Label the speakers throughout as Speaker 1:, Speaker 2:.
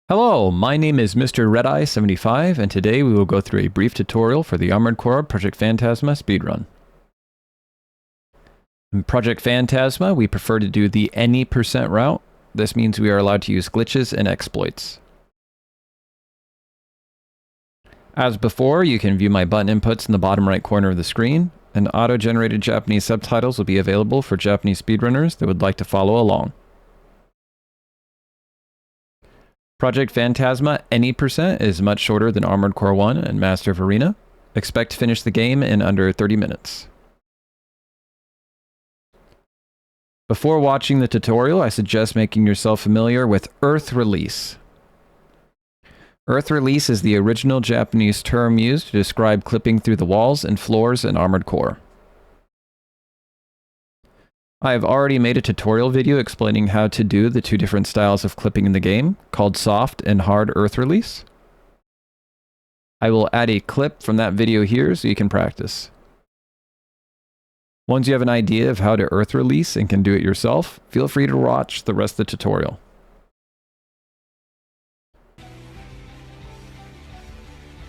Speaker 1: Hello, my name is Mr.RedEye 75, and today we will go through a brief tutorial for the Armored Core Project Phantasma speedrun. In Project Phantasma, we prefer to do the any % route. This means we are allowed to use glitches and exploits. As before, you can view my button inputs in the bottom right corner of the screen, and auto-generated Japanese subtitles will be available for Japanese speedrunners that would like to follow along. Project Phantasma any % is much shorter than Armored Core 1 and Master of Arena. Expect to finish the game in under 30 minutes. Before watching the tutorial, I suggest making yourself familiar with Earth Release. Earth Release is the original Japanese term used to describe clipping through the walls and floors in Armored Core. I have already made a tutorial video explaining how to do the two different styles of clipping in the game, called soft and hard earth release. I will add a clip from that video here so you can practice. Once you have an idea of how to earth release and can do it yourself, feel free to watch the rest of the tutorial.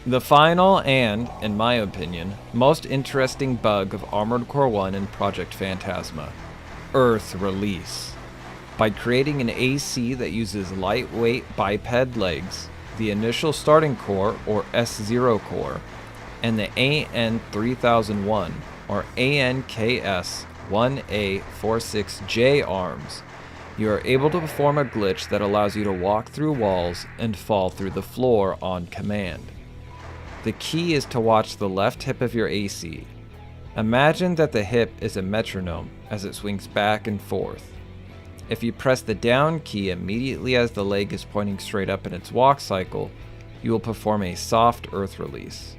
Speaker 1: The final and, in my opinion, most interesting bug of Armored Core 1 and Project Phantasma: Earth Release. By creating an AC that uses lightweight biped legs, the initial starting core, or S0 core, and the AN3001, or ANKS1A46J arms, you are able to perform a glitch that allows you to walk through walls and fall through the floor on command. The key is to watch the left hip of your AC. Imagine that the hip is a metronome as it swings back and forth. If you press the down key immediately as the leg is pointing straight up in its walk cycle, you will perform a soft earth release.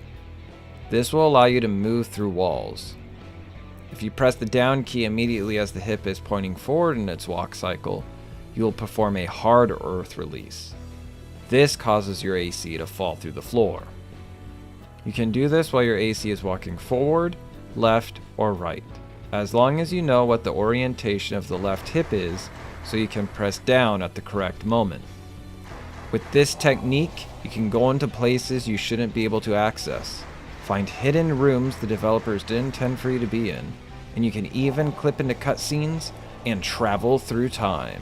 Speaker 1: This will allow you to move through walls. If you press the down key immediately as the hip is pointing forward in its walk cycle, you will perform a hard earth release. This causes your AC to fall through the floor. You can do this while your AC is walking forward, left, or right, as long as you know what the orientation of the left hip is, so you can press down at the correct moment. With this technique, you can go into places you shouldn't be able to access, find hidden rooms the developers didn't intend for you to be in, and you can even clip into cutscenes and travel through time.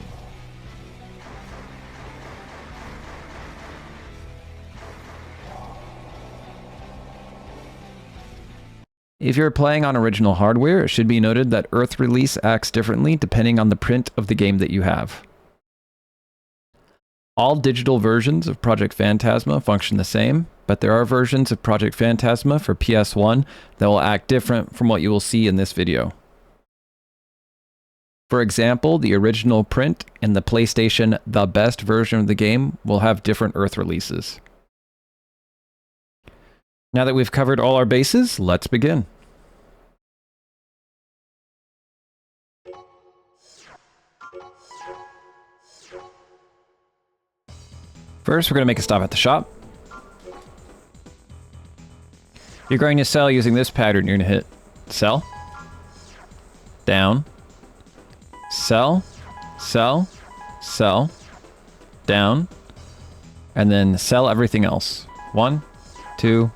Speaker 1: If you're playing on original hardware, it should be noted that Earth Release acts differently depending on the print of the game that you have. All digital versions of Project Phantasma function the same, but there are versions of Project Phantasma for PS1 that will act different from what you will see in this video. For example, the original print and the PlayStation The Best version of the game will have different Earth Releases. Now that we've covered all our bases, let's begin. First, we're going to make a stop at the shop. You're going to sell using this pattern. You're going to hit sell, down, sell, sell, sell, down, and then sell everything else. 1, 2,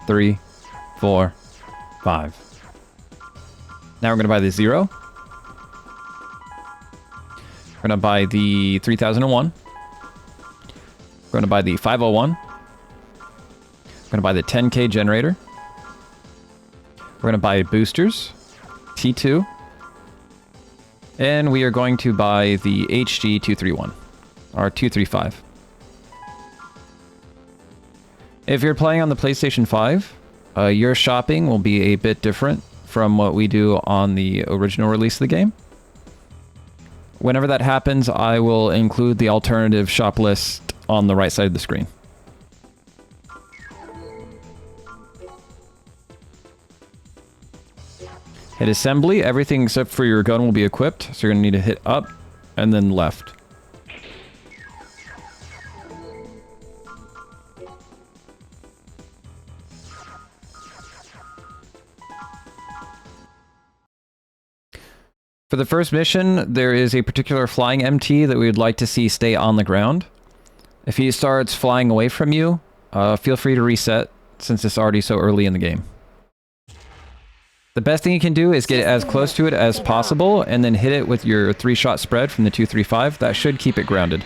Speaker 1: 3, 4, 5. Now we're going to buy the 0. We're going to buy the 3001. We're going to buy the 501. We're going to buy the 10K generator. We're going to buy boosters, T2. And we are going to buy the HG231, or 235. If you're playing on the PlayStation 5, your shopping will be a bit different from what we do on the original release of the game. Whenever that happens, I will include the alternative shop list on the right side of the screen. Hit assembly. Everything except for your gun will be equipped, so you're going to need to hit up and then left. For the first mission, there is a particular flying MT that we would like to see stay on the ground. If he starts flying away from you, feel free to reset since it's already so early in the game. The best thing you can do is get as close to it as possible and then hit it with your 3-shot spread from the 2-3-5. That should keep it grounded.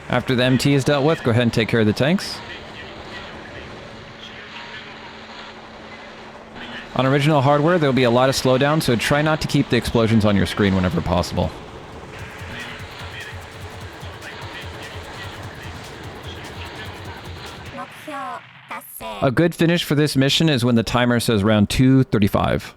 Speaker 1: After the MT is dealt with, go ahead and take care of the tanks. On original hardware, there'll be a lot of slowdown, so try not to keep the explosions on your screen whenever possible. A good finish for this mission is when the timer says round 2:35.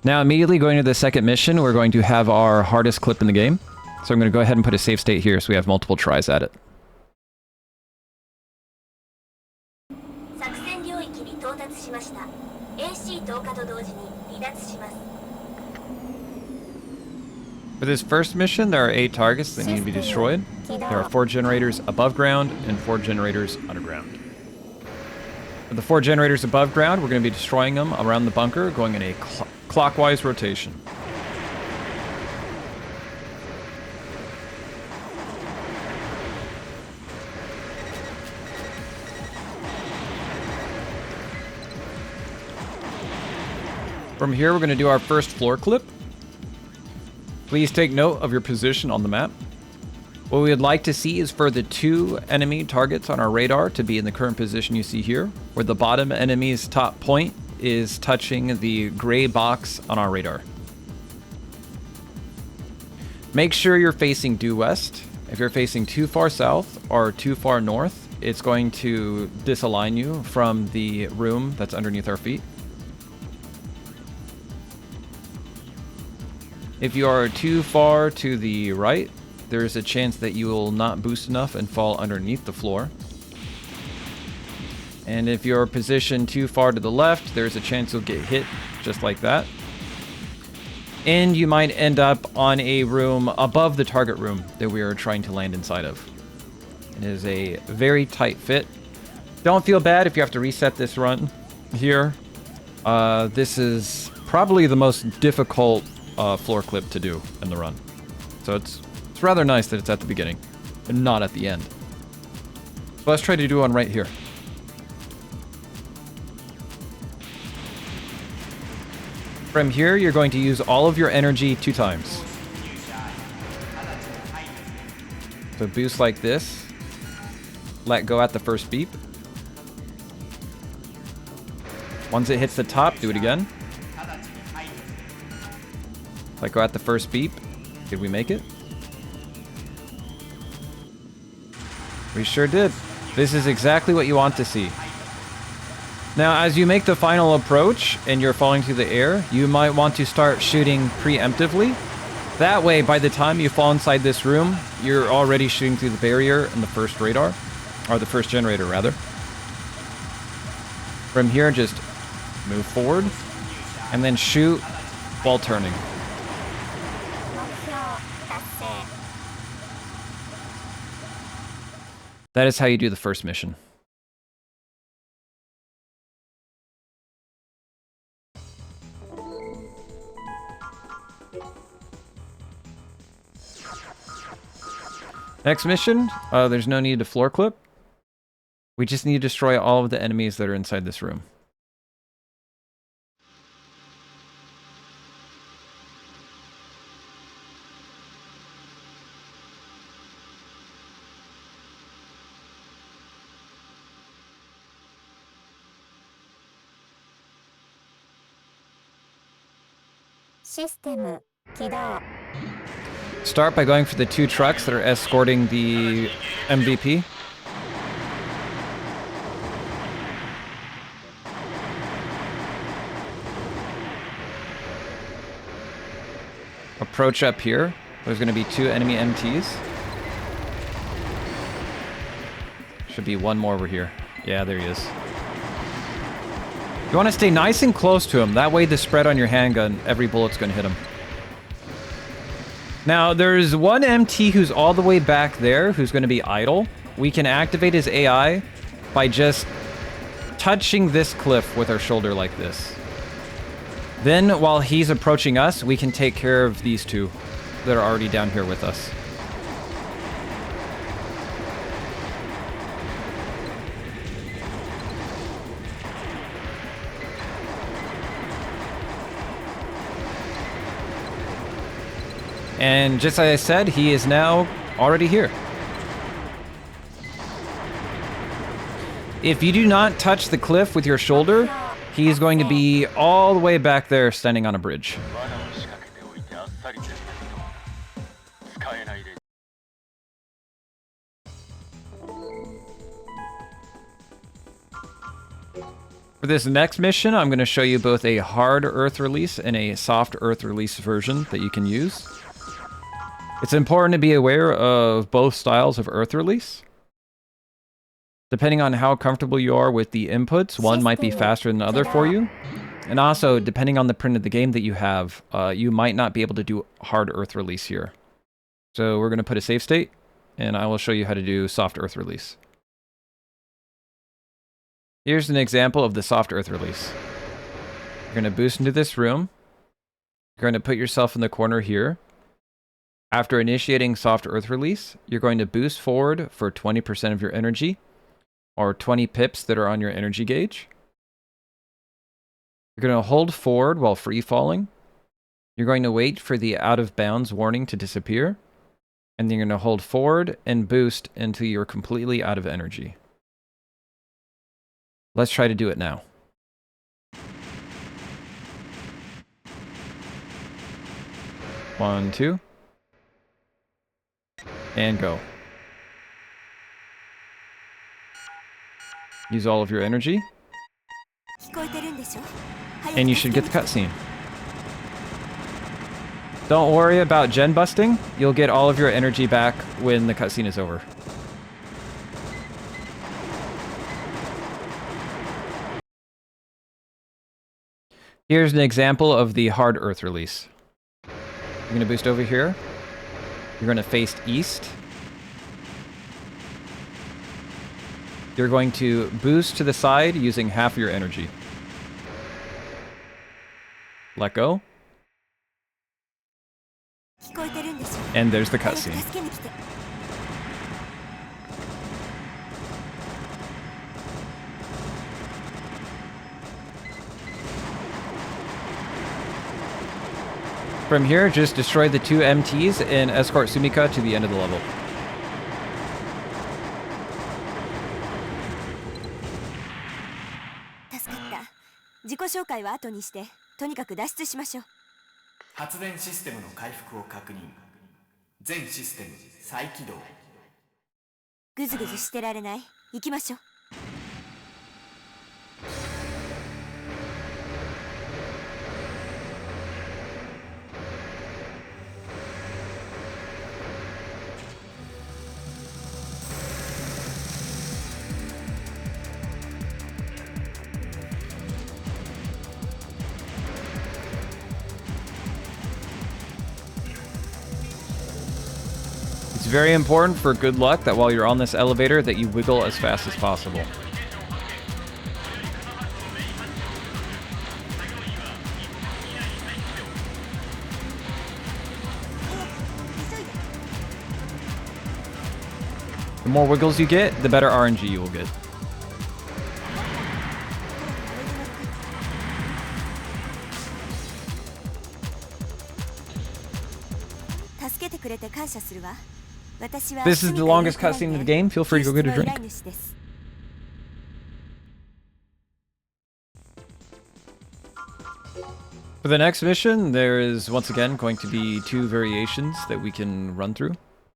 Speaker 1: Now, immediately going to the second mission, we're going to have our hardest clip in the game. So I'm going to go ahead and put a save state here so we have multiple tries at it. For this first mission, there are 8 targets that need to be destroyed. There are 4 generators above ground and 4 generators underground. For the 4 generators above ground, we're going to be destroying them around the bunker, going in a clockwise rotation. From here, we're going to do our first floor clip. Please take note of your position on the map. What we would like to see is for the 2 enemy targets on our radar to be in the current position you see here, where the bottom enemy's top point is touching the gray box on our radar. Make sure you're facing due west. If you're facing too far south or too far north, it's going to disalign you from the room that's underneath our feet. If you are too far to the right, there is a chance that you will not boost enough and fall underneath the floor. And if you're positioned too far to the left, there's a chance you'll get hit just like that. And you might end up on a room above the target room that we are trying to land inside of. It is a very tight fit. Don't feel bad if you have to reset this run here. This is probably the most difficult floor clip to do in the run. So it's rather nice that it's at the beginning and not at the end. So let's try to do one right here. From here, you're going to use all of your energy 2 times. So boost like this. Let go at the first beep. Once it hits the top, do it again. Let go at the first beep. Did we make it? We sure did. This is exactly what you want to see. Now, as you make the final approach and you're falling through the air, you might want to start shooting preemptively. That way, by the time you fall inside this room, you're already shooting through the barrier and the first radar, or the first generator, rather. From here, just move forward and then shoot while turning. That is how you do the first mission. Next mission, there's no need to floor clip. We just need to destroy all of the enemies that are inside this room. Start by going for the 2 trucks that are escorting the MVP. Approach up here. There's going to be 2 enemy MTs. Should be 1 more over here. Yeah, there he is. You want to stay nice and close to him. That way the spread on your handgun, every bullet's going to hit him. Now, there's one MT who's all the way back there who's going to be idle. We can activate his AI by just touching this cliff with our shoulder like this. Then, while he's approaching us, we can take care of these two that are already down here with us. And just as I said, he is now already here. If you do not touch the cliff with your shoulder, he's going to be all the way back there standing on a bridge. For this next mission, I'm going to show you both a hard earth release and a soft earth release version that you can use. It's important to be aware of both styles of earth release. Depending on how comfortable you are with the inputs, one might be faster than the other for you. And also, depending on the print of the game that you have, you might not be able to do hard earth release here. So we're going to put a save state, and I will show you how to do soft earth release. Here's an example of the soft earth release. You're going to boost into this room. You're going to put yourself in the corner here. After initiating soft earth release, you're going to boost forward for 20% of your energy, or 20 pips that are on your energy gauge. You're going to hold forward while free falling. You're going to wait for the out of bounds warning to disappear. And then you're going to hold forward and boost until you're completely out of energy. Let's try to do it now. One, two. And go. Use all of your energy. And you should get the cutscene. Don't worry about gen busting. You'll get all of your energy back when the cutscene is over. Here's an example of the hard earth release. You're going to boost over here. You're going to face east. You're going to boost to the side using half of your energy. Let go. And there's the cutscene. From here, just destroy the two MTs and escort Sumika to the end of the level. It's very important for good luck that while you're on this elevator that you wiggle as fast as possible. The more wiggles you get, the better RNG you will get. This is the longest cutscene of the game. Feel free to go get a drink. For the next mission, there is once again going to be two variations that we can run through.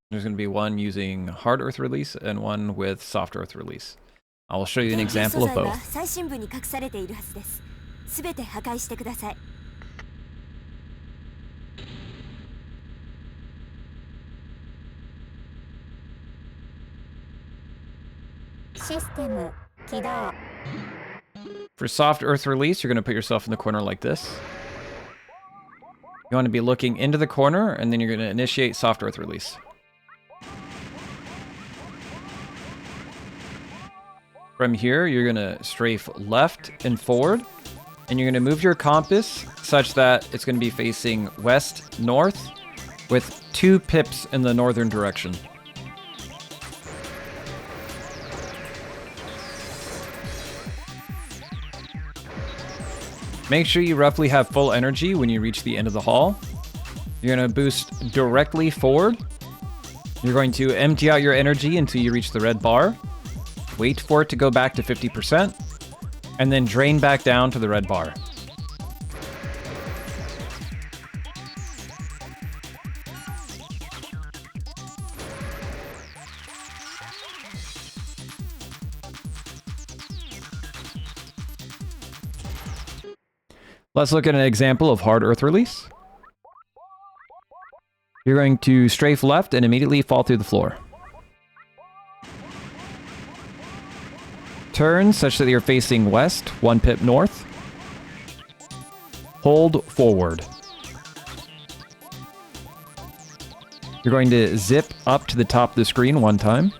Speaker 1: There's going to be one using hard earth release and one with soft earth release. I will show you an example of both. For soft earth release, you're going to put yourself in the corner like this. You want to be looking into the corner, and then you're going to initiate soft earth release. From here, you're going to strafe left and forward, and you're going to move your compass such that it's going to be facing west-north with 2 pips in the northern direction. Make sure you roughly have full energy when you reach the end of the hall. You're going to boost directly forward. You're going to empty out your energy until you reach the red bar. Wait for it to go back to 50%, and then drain back down to the red bar. Let's look at an example of hard earth release. You're going to strafe left and immediately fall through the floor. Turn such that you're facing west, 1 pip north. Hold forward. You're going to zip up to the top of the screen 1 time.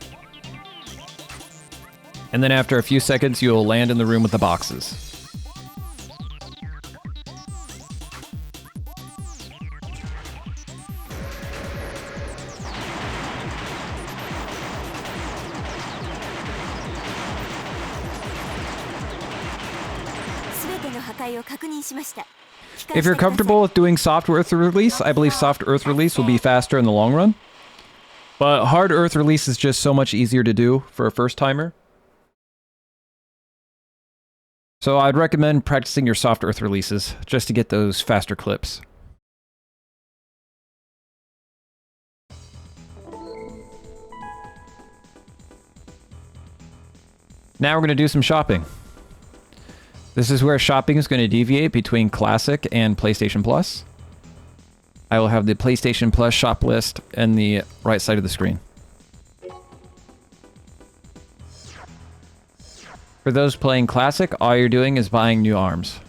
Speaker 1: And then after a few seconds, you'll land in the room with the boxes. If you're comfortable with doing soft earth release, I believe soft earth release will be faster in the long run. But hard earth release is just so much easier to do for a first timer. So I'd recommend practicing your soft earth releases just to get those faster clips. Now we're going to do some shopping. This is where shopping is going to deviate between Classic and PlayStation Plus. I will have the PlayStation Plus shop list in the right side of the screen. For those playing Classic, all you're doing is buying new arms.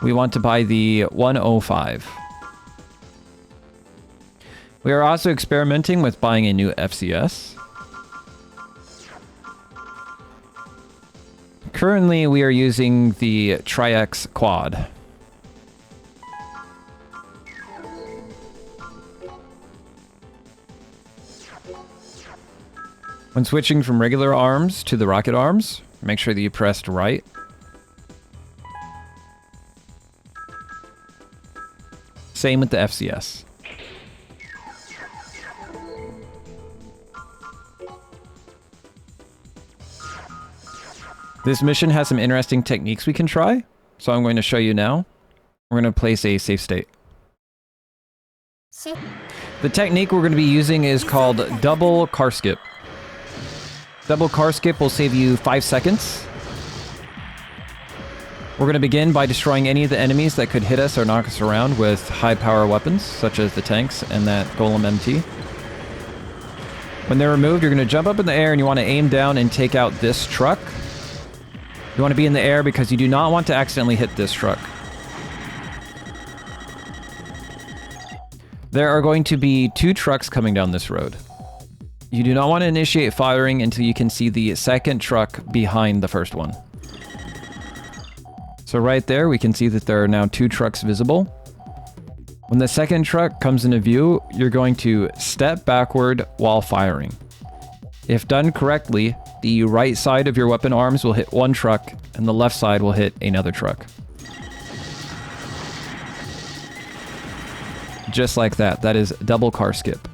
Speaker 1: We want to buy the 105. We are also experimenting with buying a new FCS. Currently, we are using the Tri-X Quad. When switching from regular arms to the rocket arms, make sure that you pressed right. Same with the FCS. This mission has some interesting techniques we can try, so I'm going to show you now. We're going to place a safe state. The technique we're going to be using is called double car skip. Double car skip will save you 5 seconds. We're going to begin by destroying any of the enemies that could hit us or knock us around with high power weapons, such as the tanks and that Golem MT. When they're removed, you're going to jump up in the air and you want to aim down and take out this truck. You want to be in the air because you do not want to accidentally hit this truck. There are going to be 2 trucks coming down this road. You do not want to initiate firing until you can see the second truck behind the first one. So right there, we can see that there are now 2 trucks visible. When the second truck comes into view, you're going to step backward while firing. If done correctly, the right side of your weapon arms will hit 1 truck, and the left side will hit another truck. Just like that. That is double car skip.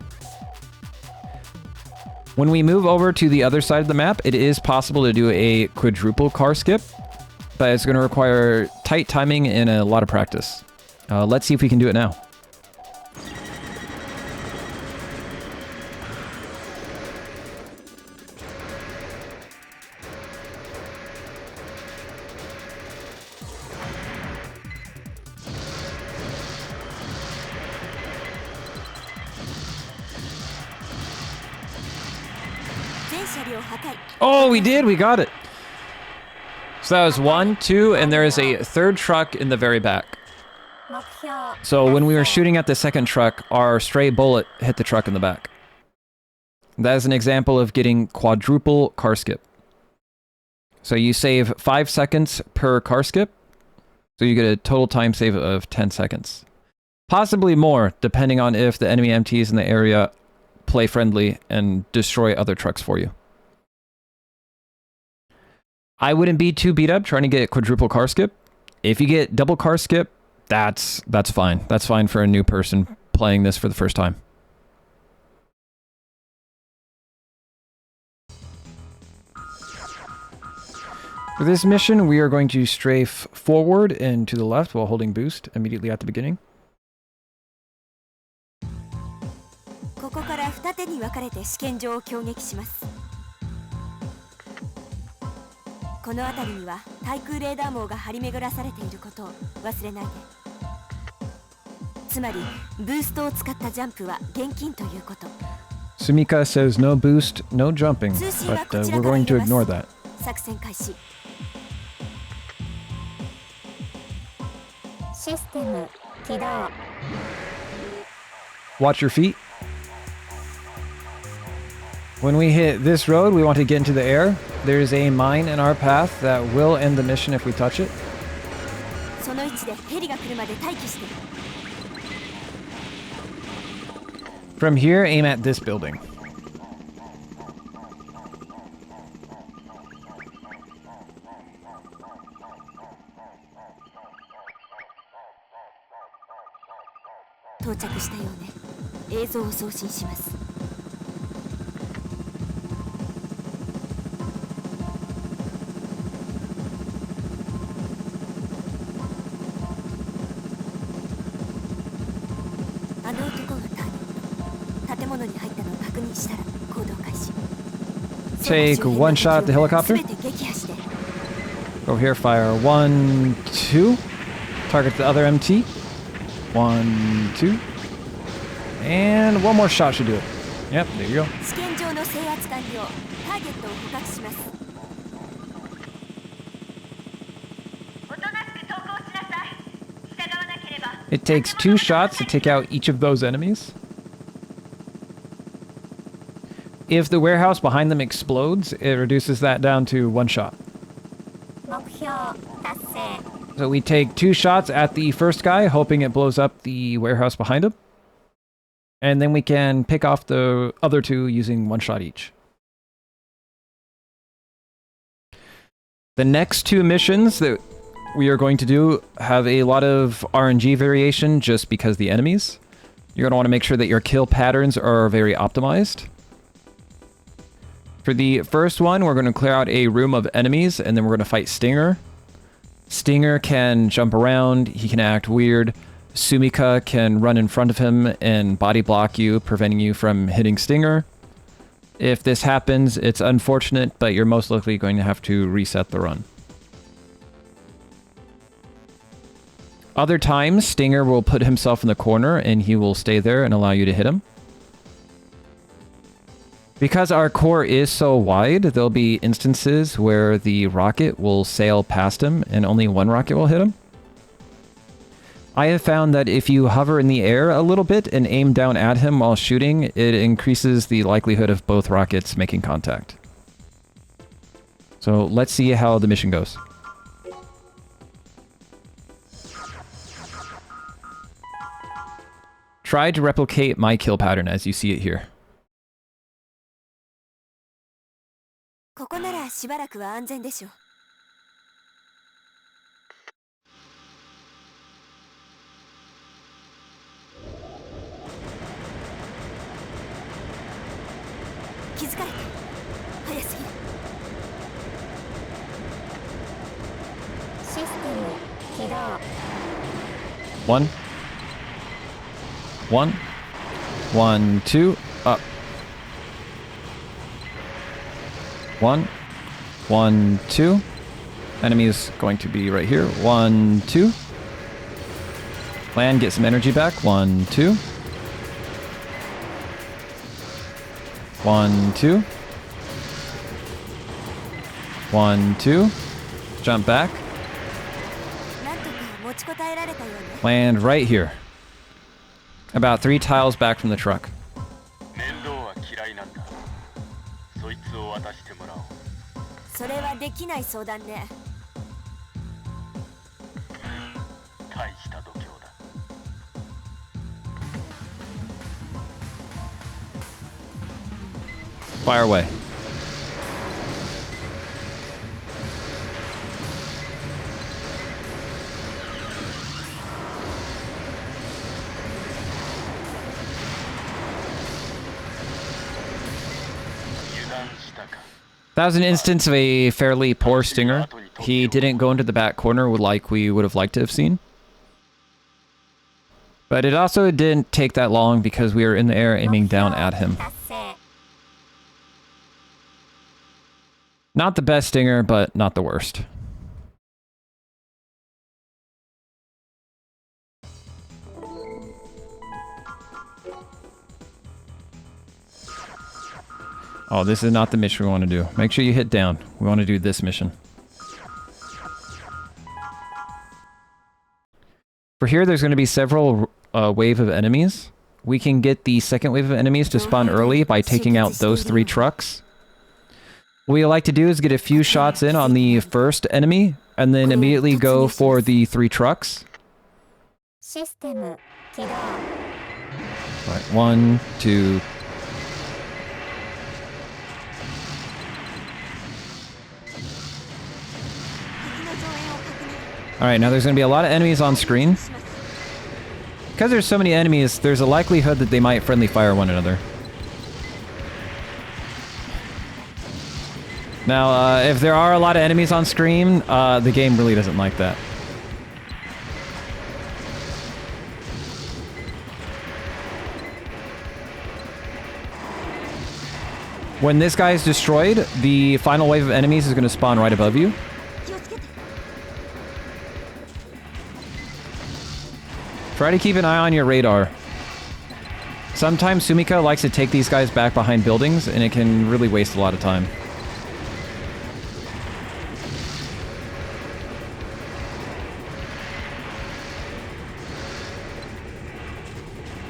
Speaker 1: When we move over to the other side of the map, it is possible to do a quadruple car skip, but it's going to require tight timing and a lot of practice. Let's see if we can do it now. Oh, we did! We got it! So that was 1, 2, and there is a third truck in the very back. So when we were shooting at the second truck, our stray bullet hit the truck in the back. That is an example of getting quadruple car skip. So you save 5 seconds per car skip, so you get a total time save of 10 seconds. Possibly more, depending on if the enemy MTs in the area play friendly and destroy other trucks for you. I wouldn't be too beat up trying to get quadruple car skip. If you get double car skip, that's fine. That's fine for a new person playing this for the first time. For this mission, we are going to strafe forward and to the left while holding boost immediately at the beginning.
Speaker 2: ここから二手に分かれて試験場を攻撃します。この辺りには対空レーダー網が張り巡らされていることを忘れないで。つまりブーストを使ったジャンプは厳禁ということ。
Speaker 1: Sumika says no boost, no jumping, but we're going to ignore that.
Speaker 2: 作戦開始。システム起動。
Speaker 1: Watch your feet. When we hit this road, we want to get into the air. There's a mine in our path that will end the mission if we touch it.
Speaker 2: その位置でヘリが来るまで待機して。
Speaker 1: From here, aim at this building.
Speaker 2: 到着したようね。映像を送信します。あの男がターゲット。建物に入ったのを確認したら行動開始。
Speaker 1: Take one shot at the helicopter. Go here, fire 1, 2. Target the other MT. 1, 2. And one more shot should do it. Yep, there you go.
Speaker 2: 試験場の制圧完了。ターゲットを捕獲します。
Speaker 1: It takes 2 shots to take out each of those enemies. If the warehouse behind them explodes, it reduces that down to 1 shot. So we take 2 shots at the first guy, hoping it blows up the warehouse behind him. And then we can pick off the other 2 using 1 shot each. The next 2 missions that we are going to do have a lot of RNG variation just because the enemies. You're going to want to make sure that your kill patterns are very optimized. For the first one, we're going to clear out a room of enemies, and then we're going to fight Stinger. Stinger can jump around, he can act weird. Sumika can run in front of him and body block you, preventing you from hitting Stinger. If this happens, it's unfortunate, but you're most likely going to have to reset the run. Other times, Stinger will put himself in the corner and he will stay there and allow you to hit him. Because our core is so wide, there'll be instances where the rocket will sail past him and only one rocket will hit him. I have found that if you hover in the air a little bit and aim down at him while shooting, it increases the likelihood of both rockets making contact. So let's see how the mission goes. Try to replicate my kill pattern as you see it here.
Speaker 2: ここならしばらくは安全でしょう。気づかれて早すぎる。システム起動。
Speaker 1: 1, 1, 2, up. 1, 1, 2. Enemy is going to be right here. 1, 2. Land, get some energy back. 1, 2. 1, 2. 1, 2. jump back.
Speaker 2: なんとか持ちこたえられたようね。
Speaker 1: Land right here. About 3 tiles back from the truck.
Speaker 3: 面倒は嫌いなんだ。そいつを渡してもらおう。
Speaker 2: それはできない相談ね。
Speaker 3: 大した度胸だ。
Speaker 1: Fire away. That was an instance of a fairly poor stinger. He didn't go into the back corner like we would have liked to have seen. But it also didn't take that long because we were in the air aiming down at him. Not the best stinger, but not the worst. Oh, this is not the mission we want to do. Make sure you hit down. We want to do this mission. For here, there's going to be several wave of enemies. We can get the second wave of enemies to spawn early by taking out those 3 trucks. What we like to do is get a few shots in on the first enemy, and then immediately go for the 3 trucks. Right, 1, 2... Alright, now there's going to be a lot of enemies on screen. Because there's so many enemies, there's a likelihood that they might friendly fire one another. Now, if there are a lot of enemies on screen, the game really doesn't like that. When this guy is destroyed, the final wave of enemies is going to spawn right above you. Try to keep an eye on your radar. Sometimes Sumika likes to take these guys back behind buildings, and it can really waste a lot of time.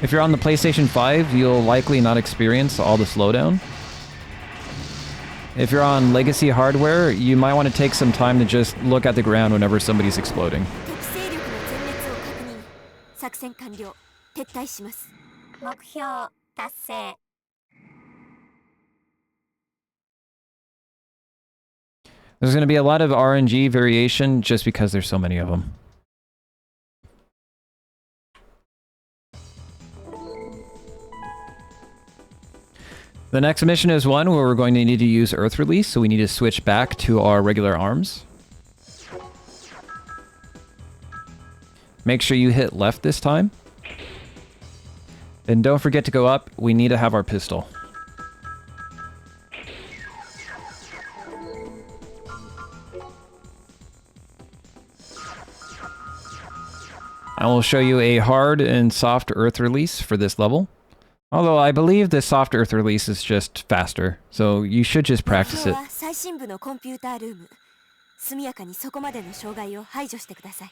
Speaker 1: If you're on the PlayStation 5, you'll likely not experience all the slowdown. If you're on legacy hardware, you might want to take some time to just look at the ground whenever somebody's exploding.
Speaker 2: 作戦完了。撤退します。目標達成。
Speaker 1: There's going to be a lot of RNG variation just because there's so many of them. The next mission is one where we're going to need to use Earth Release, so we need to switch back to our regular arms. Make sure you hit left this time. And don't forget to go up. We need to have our pistol. I will show you a hard and soft earth release for this level. Although I believe the soft earth release is just faster, so you should just practice it.
Speaker 2: 最深部のコンピュータールーム。速やかにそこまでの障害を排除してください。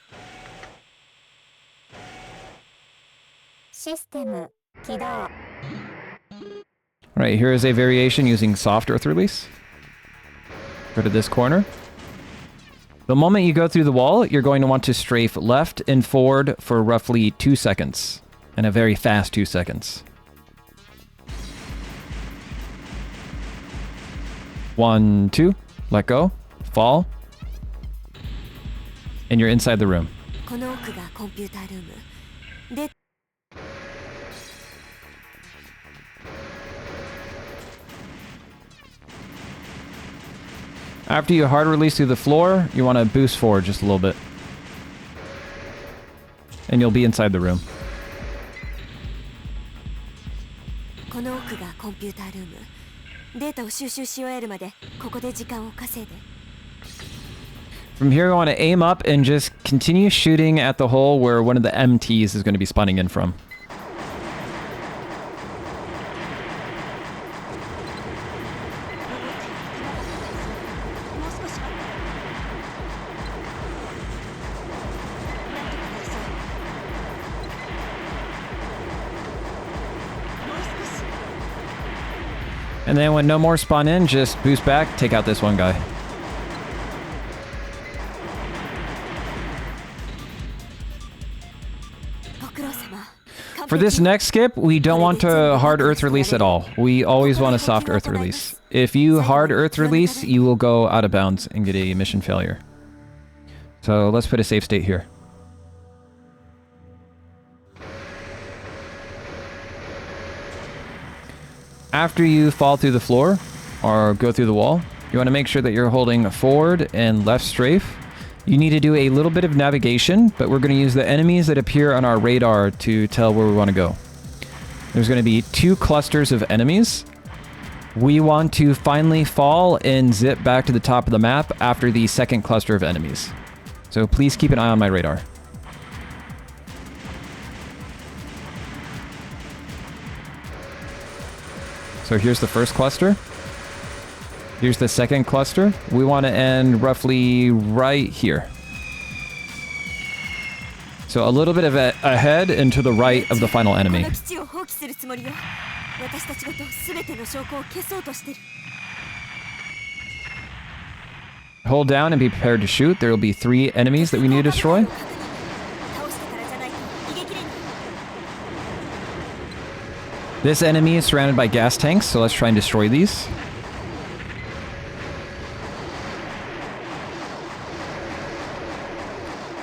Speaker 1: Alright, here is a variation using soft earth release. Go to this corner. The moment you go through the wall, you're going to want to strafe left and forward for roughly 2 seconds. And a very fast 2 seconds. 1, 2, let go, fall. And you're inside the room.
Speaker 2: この奥がコンピュータールーム。で
Speaker 1: After you hard release through the floor, you want to boost forward just a little bit. And you'll be inside the room.
Speaker 2: この奥がコンピュータールーム。データを収集し終えるまでここで時間を稼いで。
Speaker 1: From here, you want to aim up and just continue shooting at the hole where one of the MTs is going to be spawning in from. And then when no more spawn in, just boost back, take out this one guy. For this next skip, we don't want to hard earth release at all. We always want a soft earth release. If you hard earth release, you will go out of bounds and get a mission failure. So let's put a safe state here. After you fall through the floor or go through the wall, you want to make sure that you're holding forward and left strafe. You need to do a little bit of navigation, but we're going to use the enemies that appear on our radar to tell where we want to go. There's going to be 2 clusters of enemies. We want to finally fall and zip back to the top of the map after the second cluster of enemies. So please keep an eye on my radar. So here's the first cluster. Here's the second cluster. We want to end roughly right here. So a little bit of ahead and to the right of the final enemy. Hold down and be prepared to shoot. There will be 3 enemies that we need to destroy. This enemy is surrounded by gas tanks, so let's try and destroy these.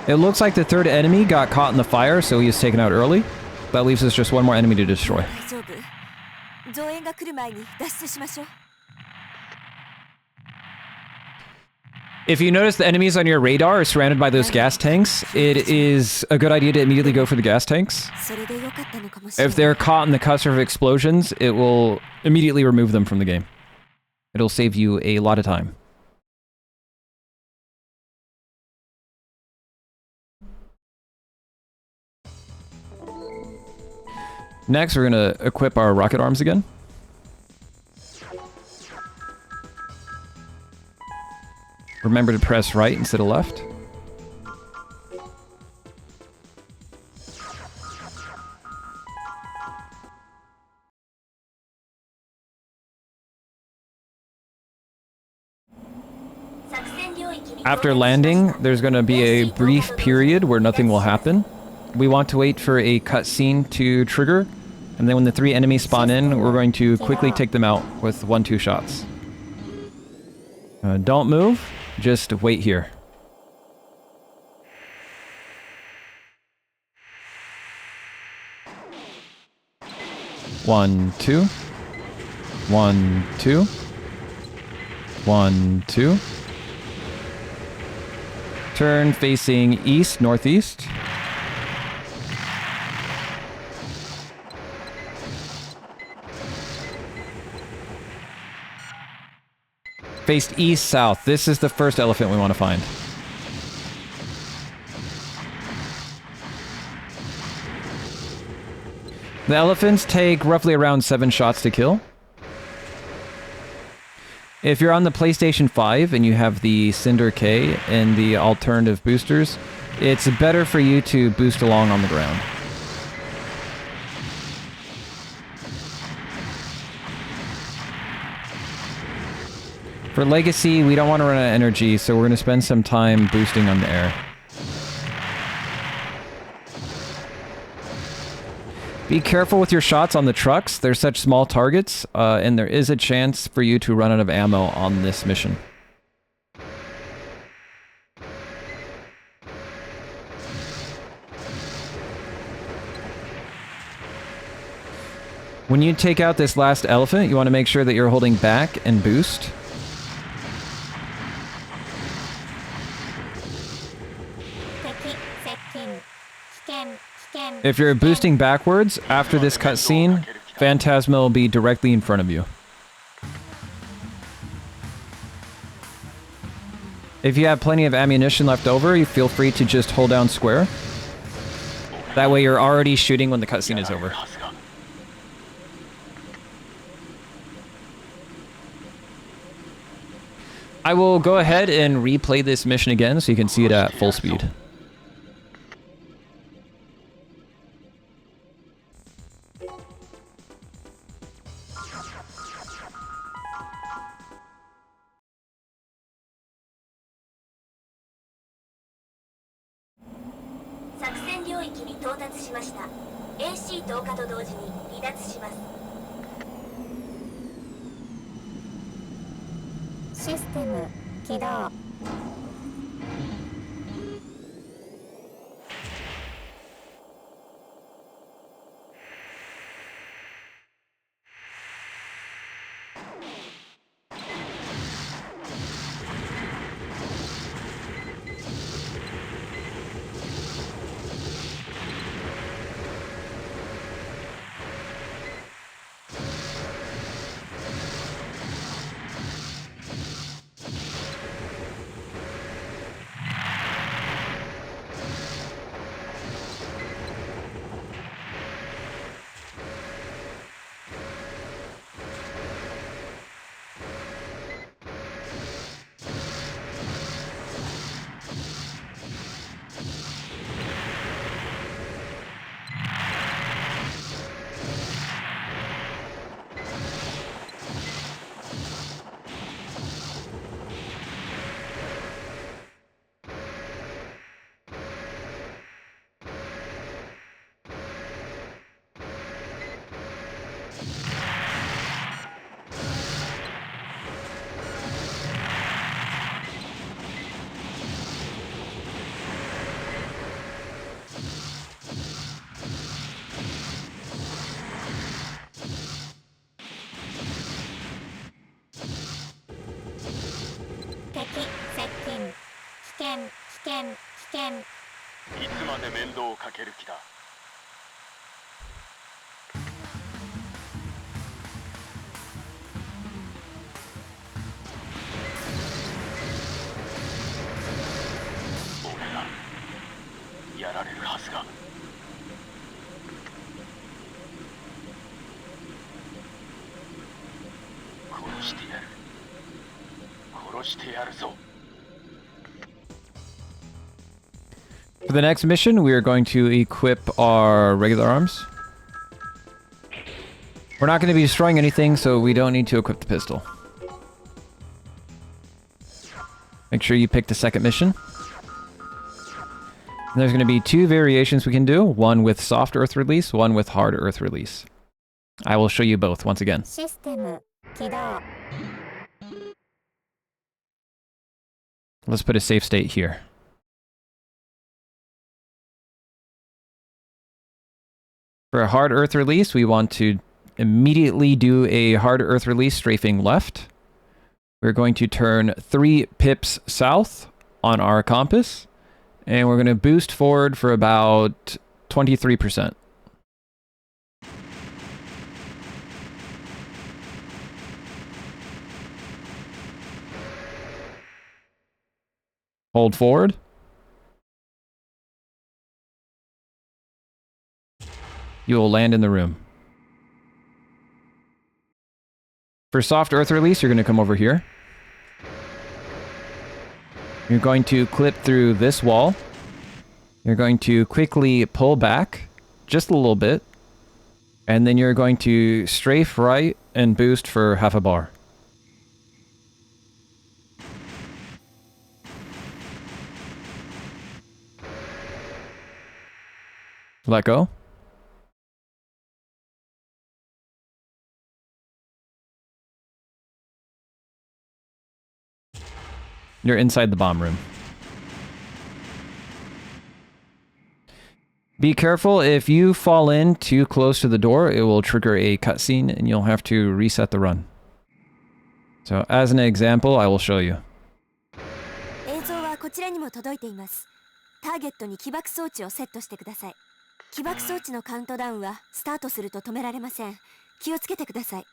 Speaker 1: It looks like the 3rd enemy got caught in the fire, so he was taken out early. That leaves us just 1 more enemy to destroy. If you notice the enemies on your radar are surrounded by those gas tanks, it is a good idea to immediately go for the gas tanks. If they're caught in the cluster of explosions, it will immediately remove them from the game. It'll save you a lot of time. Next, we're going to equip our rocket arms again. Remember to press right instead of left. After landing, there's going to be a brief period where nothing will happen. We want to wait for a cutscene to trigger, and then when the 3 enemies spawn in, we're going to quickly take them out with 1-2 shots. Don't move, just wait here. One, two. 1, 2. 1, 2. Turn facing east, northeast. Faced east, south. This is the first elephant we want to find. The elephants take roughly around 7 shots to kill. If you're on the PlayStation 5 and you have the Cinder K and the alternative boosters, it's better for you to boost along on the ground. For Legacy, we don't want to run out of energy, so we're going to spend some time boosting on the air. Be careful with your shots on the trucks. They're such small targets, and there is a chance for you to run out of ammo on this mission. When you take out this last elephant, you want to make sure that you're holding back and boost. If you're boosting backwards, after this cutscene, Phantasma will be directly in front of you. If you have plenty of ammunition left over, you feel free to just hold down square. That way you're already shooting when the cutscene is over. I will go ahead and replay this mission again so you can see it at full speed.
Speaker 2: 作戦領域に到達しました。 AC 投下と同時に離脱します。システム起動。
Speaker 3: いつまで面倒をかける気だ。俺がやられるはずが。殺してやる。殺してやるぞ。
Speaker 1: For the next mission, we are going to equip our regular arms. We're not going to be destroying anything, so we don't need to equip the pistol. Make sure you pick the second mission. And there's going to be two variations we can do. One with soft earth release, one with hard earth release. I will show you both once again. Let's put a safe state here. For a hard earth release, we want to immediately do a hard earth release strafing left. We're going to turn 3 pips south on our compass, and we're going to boost forward for about 23%. Hold forward. You will land in the room. For soft earth release, you're going to come over here. You're going to clip through this wall. You're going to quickly pull back just a little bit. And then you're going to strafe right and boost for half a bar. Let go. You're inside the bomb room. Be careful, if you fall in too close to the door, it will trigger a cutscene and you'll have to reset the run. So, as an example, I will show you.
Speaker 2: 映像はこちらにも届いています。ターゲットに起爆装置をセットしてください。起爆装置のカウントダウンはスタートすると止められません。気をつけてください。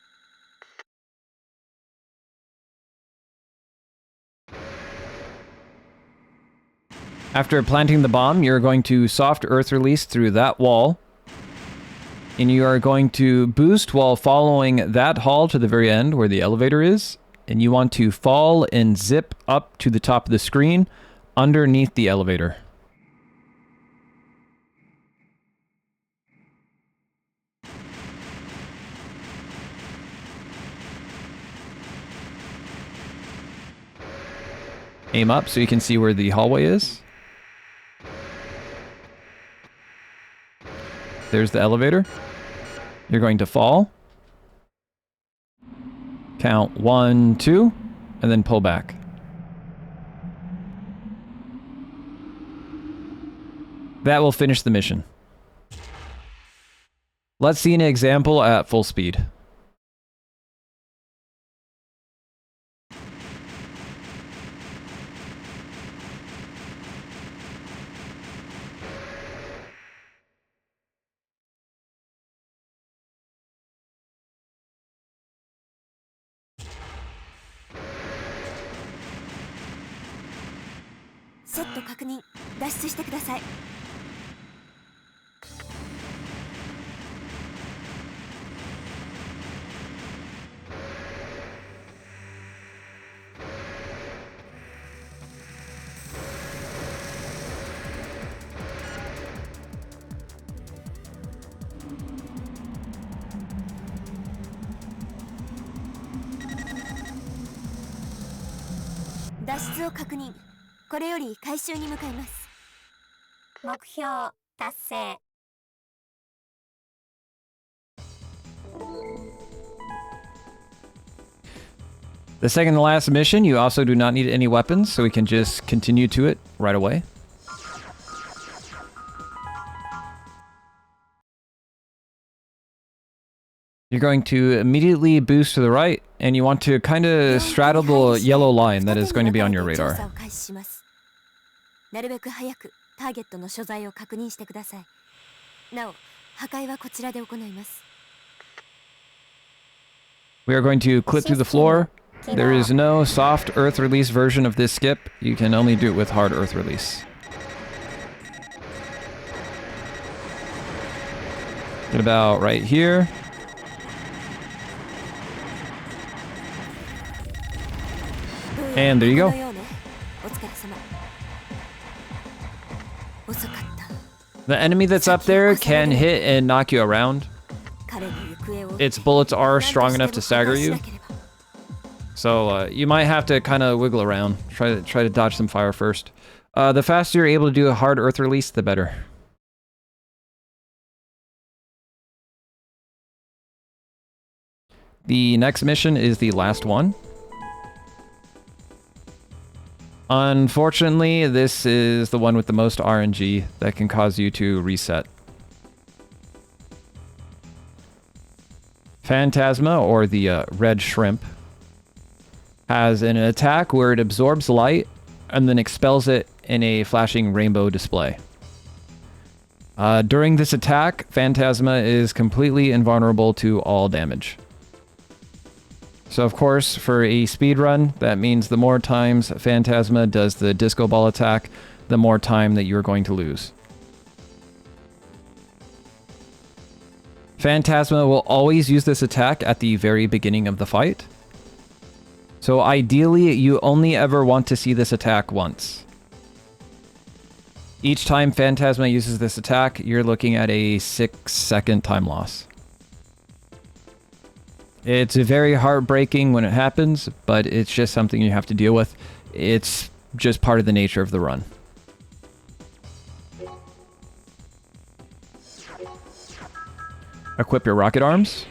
Speaker 1: After planting the bomb, you're going to soft earth release through that wall. And you are going to boost while following that hall to the very end where the elevator is. And you want to fall and zip up to the top of the screen underneath the elevator. Aim up so you can see where the hallway is. There's the elevator. You're going to fall. Count 1, 2, and then pull back. That will finish the mission. Let's see an example at full speed.
Speaker 2: Set 確認。脱出してください。脱出を確認。これより回収に向かいます。目標達成。
Speaker 1: The second to last mission, you also do not need any weapons, so we can just continue to it right away. You're going to immediately boost to the right, and you want to kind of straddle the yellow line that is going to be on your radar.
Speaker 2: なるべく早くターゲットの所在を確認してください。なお、破壊はこちらで行います。
Speaker 1: We are going to clip through the floor. There is no soft earth release version of this skip. You can only do it with hard earth release. Get about right here. And there you go. The enemy that's up there can hit and knock you around. Its bullets are strong enough to stagger you. So you might have to kind of wiggle around. Try to dodge some fire first. The faster you're able to do a hard earth release, the better. The next mission is the last one. Unfortunately, this is the one with the most RNG that can cause you to reset. Phantasma, or the red shrimp, has an attack where it absorbs light and then expels it in a flashing rainbow display. During this attack, Phantasma is completely invulnerable to all damage. So of course, for a speedrun, that means the more times Phantasma does the disco ball attack, the more time that you're going to lose. Phantasma will always use this attack at the very beginning of the fight. So ideally, you only ever want to see this attack once. Each time Phantasma uses this attack, you're looking at a 6-second time loss. It's very heartbreaking when it happens, but it's just something you have to deal with. It's just part of the nature of the run. Equip your rocket arms,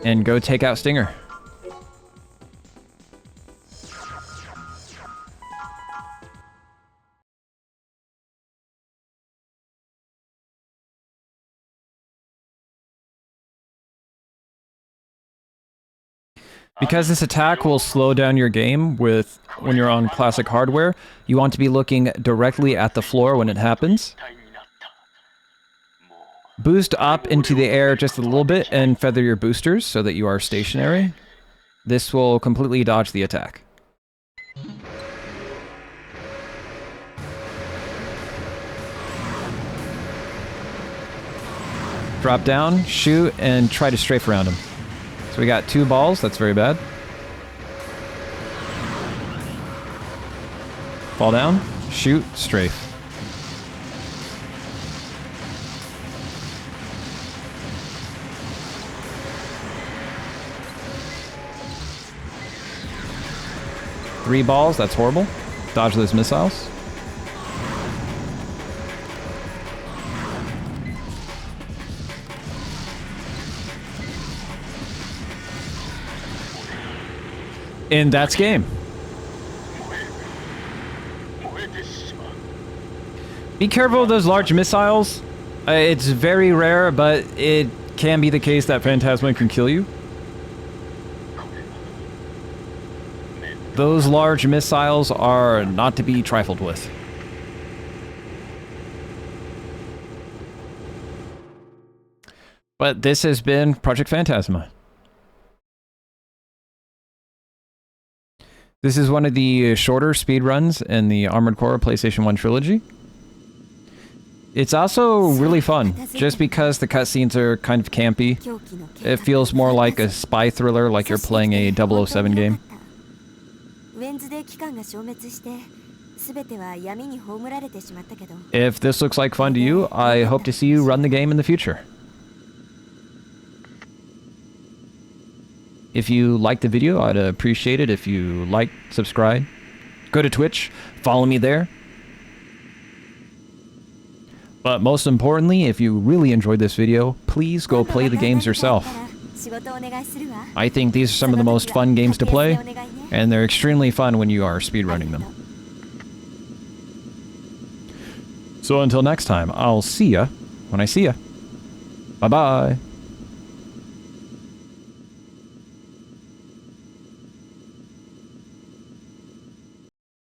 Speaker 1: and go take out Stinger. Because this attack will slow down your game when you're on classic hardware, you want to be looking directly at the floor when it happens. Boost up into the air just a little bit and feather your boosters so that you are stationary. This will completely dodge the attack. Drop down, shoot, and try to strafe around him. So we got 2 balls, that's very bad. Fall down, shoot, strafe. Three balls, that's horrible. Dodge those missiles. And that's game.
Speaker 3: 燃えてしまう。
Speaker 1: Be careful of those large missiles. It's very rare, but it can be the case that Phantasma can kill you. Those large missiles are not to be trifled with. But this has been Project Phantasma. This is one of the shorter speedruns in the Armored Core PlayStation 1 trilogy. It's also really fun, just because the cutscenes are kind of campy. It feels more like a spy thriller, like you're playing a 007 game. If this looks like fun to you, I hope to see you run the game in the future. If you liked the video, I'd appreciate it if you like, subscribe, go to Twitch, follow me there. But most importantly, if you really enjoyed this video, please go play the games yourself. I think these are some of the most fun games to play, and they're extremely fun when you are speedrunning them. So until next time, I'll see ya when I see ya. Bye-bye.